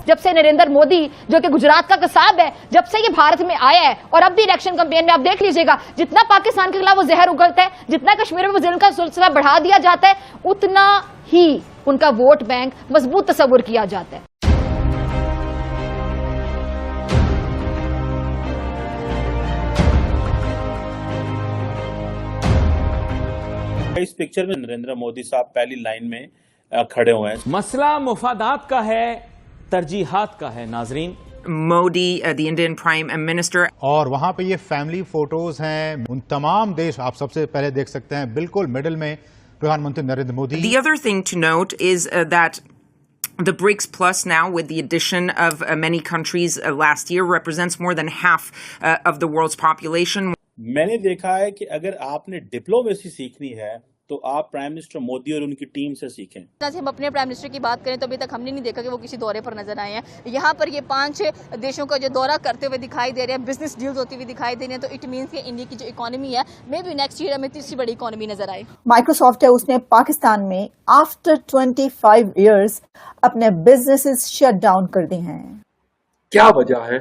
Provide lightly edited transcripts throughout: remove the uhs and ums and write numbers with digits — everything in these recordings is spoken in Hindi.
जब से नरेंद्र मोदी जो कि गुजरात का कसाब है, जब से ये भारत में आया है और अब भी इलेक्शन कैंपेन में आप देख लीजिएगा, जितना पाकिस्तान के खिलाफ वो जहर उगलता है, जितना कश्मीर में जुल्म का सिलसिला बढ़ा दिया जाता है, उतना ही उनका वोट बैंक मजबूत तस्वुर किया जाता है। इस पिक्चर में नरेंद्र मोदी साहब पहली लाइन में खड़े हुए हैं। मसला मुफादात का है, तरजीहात का है। नाजरीन, Modi the Indian prime minister, और वहां पे ये फैमिली फोटोज हैं उन तमाम देश, आप सबसे पहले देख सकते हैं बिल्कुल मिडिल में प्रधानमंत्री Narendra Modi. The other thing to note is that the BRICS Plus now, with the addition of many countries last year, represents more than half of the world's population. मैंने देखा है कि अगर आपने डिप्लोमेसी सीखनी है तो आप प्राइम मिनिस्टर मोदी और उनकी टीम से सीखें। हम अपने प्राइम मिनिस्टर की बात करें तो अभी तक हमने नहीं देखा कि वो किसी दौरे पर नजर आए हैं। यहाँ पर ये 5 देशों का जो दौरा करते हुए दिखाई दे रहे हैं, बिजनेस डील्स होती हुई दिखाई दे रही हैं, तो इट मींस कि इंडिया की जो इकोनॉमी है, मे बी नेक्स्ट ईयर हमें तीसरी बड़ी इकोनॉमी नजर आए। माइक्रोसॉफ्ट है, उसने पाकिस्तान में आफ्टर 25 ईयर्स अपने बिजनेसेस शट डाउन कर दिए हैं। क्या वजह है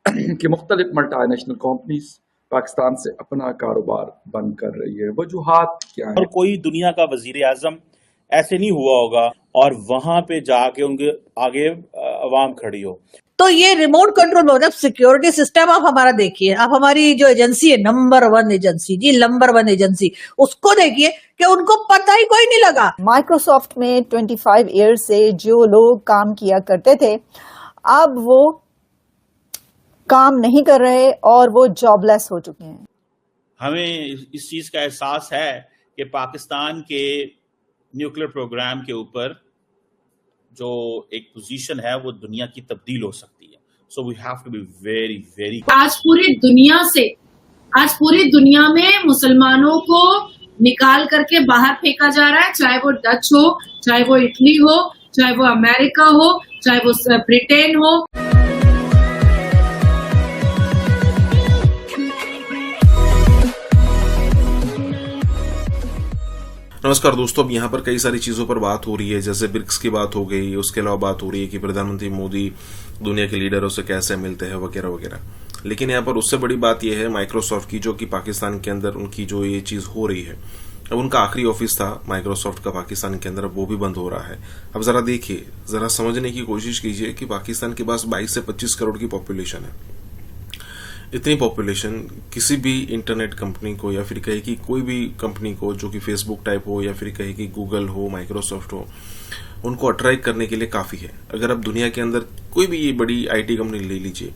कि मुख्तलिफ मल्टीनेशनल कंपनीज पाकिस्तान से अपना कारोबार बंद कर रही है? वजूहात क्या है? और कोई दुनिया का वजीर आजम ऐसे नहीं हुआ होगा और वहां पे जाके उनके आगे अवाम खड़ी हो। तो ये रिमोट कंट्रोल हो, जब सिक्योरिटी सिस्टम आप हमारा देखिए, आप हमारी जो एजेंसी है, नंबर 1 एजेंसी जी, नंबर 1 एजेंसी, उसको देखिए कि उनको पता ही कोई नहीं लगा। माइक्रोसॉफ्ट में 25 ईयर्स से जो लोग काम किया करते थे, अब वो काम नहीं कर रहे और वो जॉबलेस हो चुके हैं। हमें इस चीज का एहसास है कि पाकिस्तान के न्यूक्लियर प्रोग्राम के ऊपर जो एक पोजीशन है वो दुनिया की तब्दील हो सकती है। So we have to be very very. आज पूरी दुनिया में मुसलमानों को निकाल करके बाहर फेंका जा रहा है, चाहे वो डच हो, चाहे वो इटली हो, चाहे वो अमेरिका हो, चाहे वो ब्रिटेन हो। नमस्कार दोस्तों, अब यहाँ पर कई सारी चीज़ों पर बात हो रही है, जैसे ब्रिक्स की बात हो गई, उसके अलावा बात हो रही है कि प्रधानमंत्री मोदी दुनिया के लीडरों से कैसे मिलते हैं वगैरह वगैरह। लेकिन यहाँ पर उससे बड़ी बात यह है माइक्रोसॉफ्ट की, जो कि पाकिस्तान के अंदर उनकी जो ये चीज़ हो रही है। अब उनका आखिरी ऑफिस था माइक्रोसॉफ्ट का पाकिस्तान के अंदर, वो भी बंद हो रहा है। अब जरा देखिए, जरा समझने की कोशिश कीजिए कि पाकिस्तान के पास 22 से 25 करोड़ की पॉपुलेशन है। इतनी पॉपुलेशन किसी भी इंटरनेट कंपनी को, या फिर कहे कि कोई भी कंपनी को जो कि फेसबुक टाइप हो, या फिर कहे कि गूगल हो, माइक्रोसॉफ्ट हो, उनको अट्रैक्ट करने के लिए काफ़ी है। अगर आप दुनिया के अंदर कोई भी ये बड़ी आईटी कंपनी ले लीजिए,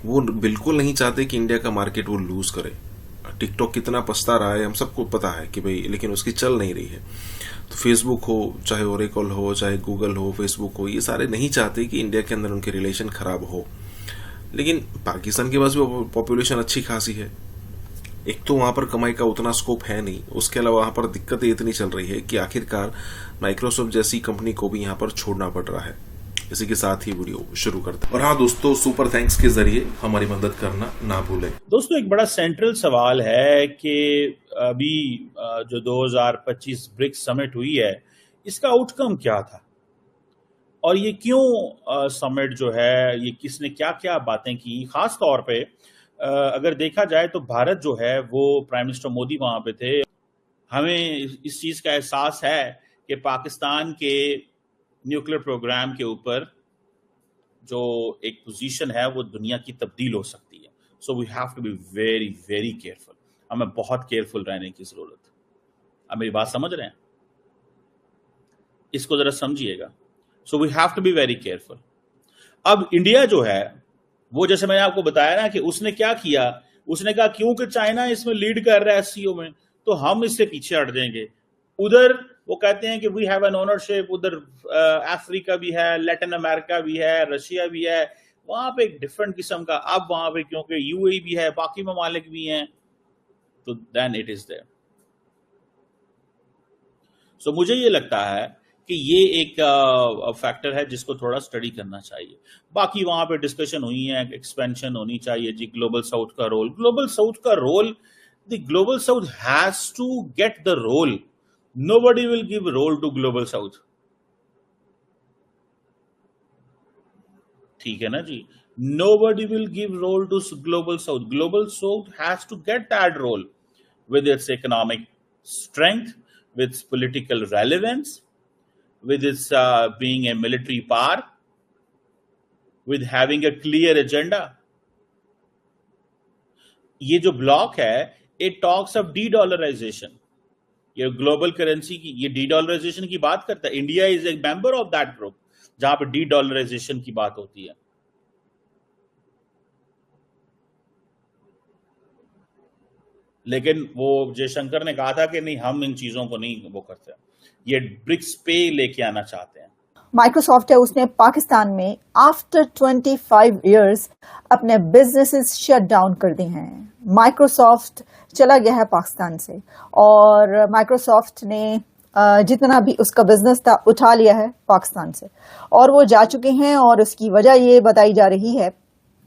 वो बिल्कुल नहीं चाहते कि इंडिया का मार्केट वो लूज करे। टिकटॉक कितना पछता रहा है हम सबको पता है कि भाई, लेकिन उसकी चल नहीं रही है। तो फेसबुक हो, चाहे ओरेकल हो, चाहे गूगल हो, फेसबुक हो, ये सारे नहीं चाहते कि इंडिया के अंदर उनके रिलेशन खराब हो। लेकिन पाकिस्तान के पास भी पॉपुलेशन अच्छी खासी है। एक तो वहां पर कमाई का उतना स्कोप है नहीं, उसके अलावा वहां पर दिक्कतें इतनी चल रही है कि आखिरकार माइक्रोसॉफ्ट जैसी कंपनी को भी यहां पर छोड़ना पड़ रहा है। इसी के साथ ही वीडियो शुरू करते हैं। और हाँ दोस्तों, सुपर थैंक्स के जरिए हमारी मदद करना ना भूलें। दोस्तों, एक बड़ा सेंट्रल सवाल है कि अभी जो 2025 ब्रिक्स समिट हुई है, इसका आउटकम क्या था और ये क्यों समिट जो है, ये किसने क्या क्या बातें की। खास तौर पे अगर देखा जाए तो भारत जो है वो प्राइम मिनिस्टर मोदी वहां पे थे। हमें इस चीज का एहसास है कि पाकिस्तान के न्यूक्लियर प्रोग्राम के ऊपर जो एक पोजीशन है वो दुनिया की तब्दील हो सकती है। So we have to be very very careful. हमें बहुत केयरफुल रहने की जरूरत है। आप मेरी बात समझ रहे हैं? इसको जरा समझिएगा। So we have to be very careful. अब इंडिया जो है वो, जैसे मैंने आपको बताया ना कि उसने क्या किया, उसने कहा क्योंकि चाइना इसमें लीड कर रहा है एससीओ में, तो हम इससे पीछे हट जाएंगे। उधर वो कहते हैं कि वी हैव एन ओनरशिप, उधर अफ्रीका भी है, लैटिन अमेरिका भी है, रशिया भी है, वहां पे एक डिफरेंट किस्म का। अब वहां पे क्योंकि यूएई भी है, बाकी ममालिक भी हैं, तो देन इट इज देयर। सो मुझे ये लगता है कि ये एक फैक्टर है जिसको थोड़ा स्टडी करना चाहिए। बाकी वहां पे डिस्कशन हुई है, एक्सपेंशन होनी चाहिए जी। ग्लोबल साउथ का role, the global south has to get the role. Nobody will give role to global south. ठीक है ना जी, nobody will give role to global south. Global south has to get that role with its economic strength, with its political relevance, with its being a military power, with having a clear agenda. ये जो ब्लॉक है, it talks of de-dollarization. ये ग्लोबल करेंसी की, ये de-dollarization की बात करता है. India is a member of that group जहां पर de-dollarization की बात होती है. लेकिन वो जयशंकर ने कहा था कि नहीं, हम इन चीजों को नहीं वो करते. ये ब्रिक्स पे लेके आना चाहते हैं. माइक्रोसॉफ्ट है, उसने पाकिस्तान में आफ्टर 25 इयर्स अपने बिजनेसेस शट डाउन कर दिए हैं. माइक्रोसॉफ्ट चला गया है पाकिस्तान से और माइक्रोसॉफ्ट ने जितना भी उसका बिजनेस था उठा लिया है पाकिस्तान से और वो जा चुके हैं. और उसकी वजह ये बताई जा रही है,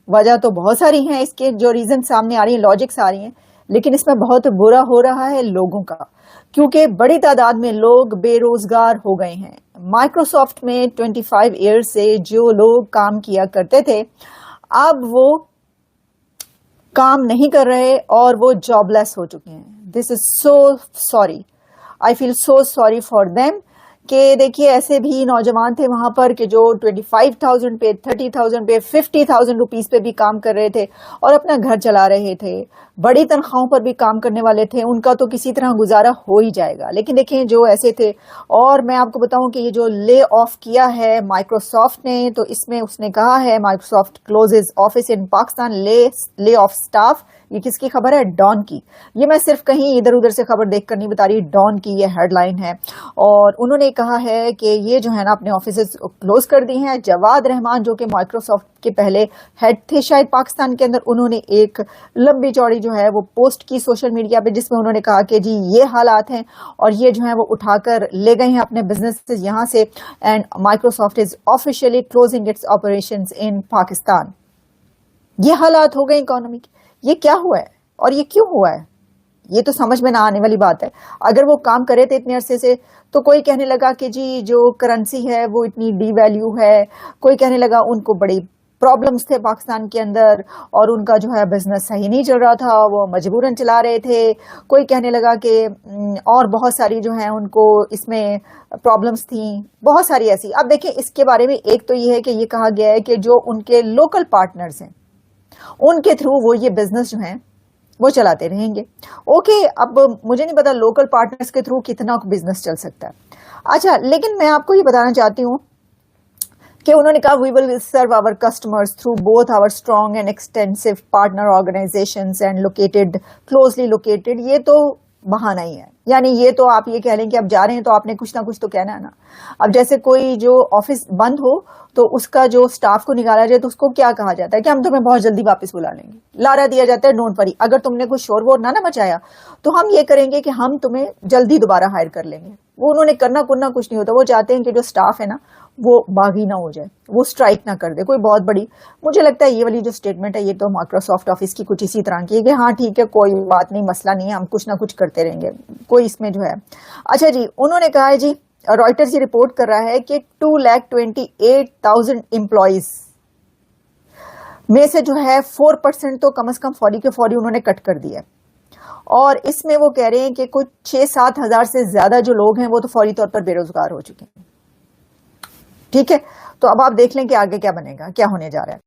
वजह तो बहुत सारी हैं इसके जो रीजन सामने आ रही हैं, लॉजिक्स आ रही हैं, लेकिन इसमें बहुत बुरा हो रहा है लोगों का, क्योंकि बड़ी तादाद में लोग बेरोजगार हो गए हैं. माइक्रोसॉफ्ट में 25 इयर्स से जो लोग काम किया करते थे अब वो काम नहीं कर रहे और वो जॉबलेस हो चुके हैं. This is so sorry, I feel so sorry for them. कि देखिए ऐसे भी नौजवान थे वहां पर कि जो 25,000 पे, 30,000 पे, 50,000 रुपीस पे भी काम कर रहे थे और अपना घर चला रहे थे. बड़ी तनख्वाहों पर भी काम करने वाले थे, उनका तो किसी तरह गुजारा हो ही जाएगा. लेकिन देखें जो ऐसे थे, और मैं आपको बताऊं कि ये जो ले ऑफ किया है माइक्रोसॉफ्ट ने, तो इसमें उसने कहा है Microsoft closes office in Pakistan, lay off staff. ये किसकी खबर है? डॉन की. ये मैं सिर्फ कहीं इधर उधर से खबर देखकर नहीं बता रही, डॉन की ये हेडलाइन है. और उन्होंने कहा है कि ये जो है ना अपने ऑफिसेस क्लोज कर दी हैं. जवाद रहमान जो कि माइक्रोसॉफ्ट के पहले हेड थे शायद पाकिस्तान के अंदर, उन्होंने एक लंबी चौड़ी जो है वो पोस्ट की सोशल मीडिया पे जिसमें उन्होंने कहा कि जी ये हालात हैं और ये जो है वो उठाकर ले गए हैं अपने बिजनेस यहां से. And Microsoft is officially closing it's operations in Pakistan. ये हालात हो गए इकोनॉमी के. ये क्या हुआ है और ये क्यों हुआ है? ये तो समझ में ना आने वाली बात है. अगर वो काम करे थे इतने अरसे से तो कोई कहने लगा कि जी जो करेंसी है वो इतनी डीवैल्यू है, कोई कहने लगा उनको बड़ी प्रॉब्लम्स थे पाकिस्तान के अंदर और उनका जो है बिजनेस सही नहीं चल रहा था, वो मजबूरन चला रहे थे. कोई कहने लगा कि और बहुत सारी जो है उनको इसमें प्रॉब्लम्स थी, बहुत सारी ऐसी. अब देखिए इसके बारे में एक तो ये है कि ये कहा गया है कि जो उनके लोकल पार्टनर्स हैं उनके थ्रू वो ये बिजनेस जो है वो चलाते रहेंगे. ओके, अब मुझे नहीं पता लोकल पार्टनर्स के थ्रू कितना बिजनेस चल सकता है. अच्छा, लेकिन मैं आपको ये बताना चाहती हूँ कि उन्होंने कहा we will serve our customers through both our strong and extensive partner organisations and located closely located. ये तो बहाना ही है, यानी ये तो आप ये कह लें कि अब जा रहे हैं तो आपने कुछ ना कुछ तो कहना है ना. अब जैसे कोई जो ऑफिस बंद हो तो उसका जो स्टाफ को निकाला जाए तो उसको क्या कहा जाता है कि हम तुम्हें बहुत जल्दी वापस बुला लेंगे. लारा दिया जाता है डोंट वरी, अगर तुमने कोई शोर वोर ना मचाया तो हम ये करेंगे कि हम तुम्हें जल्दी दोबारा हायर कर लेंगे. वो उन्होंने करना कुछ नहीं होता. वो चाहते हैं कि जो स्टाफ है ना वो बागी ना हो जाए, वो स्ट्राइक ना कर दे कोई बहुत बड़ी. मुझे लगता है ये वाली जो स्टेटमेंट है ये तो माइक्रोसॉफ्ट ऑफिस की कुछ इसी तरह की है कि हाँ ठीक है कोई बात नहीं, मसला नहीं है, हम कुछ ना कुछ करते रहेंगे, कोई इसमें जो है. अच्छा जी, उन्होंने कहा है जी, रॉयटर्स ये रिपोर्ट कर रहा है कि 228,000 एम्प्लॉइज में से जो है 4% तो कम से कम फौरी के फौरी उन्होंने कट कर दिया. और इसमें वो कह रहे हैं कि कुछ 6-7 हजार से ज्यादा जो लोग हैं वो तो फौरी तौर पर बेरोजगार हो चुके हैं. ठीक है, तो अब आप देख लें कि आगे क्या बनेगा, क्या होने जा रहा है.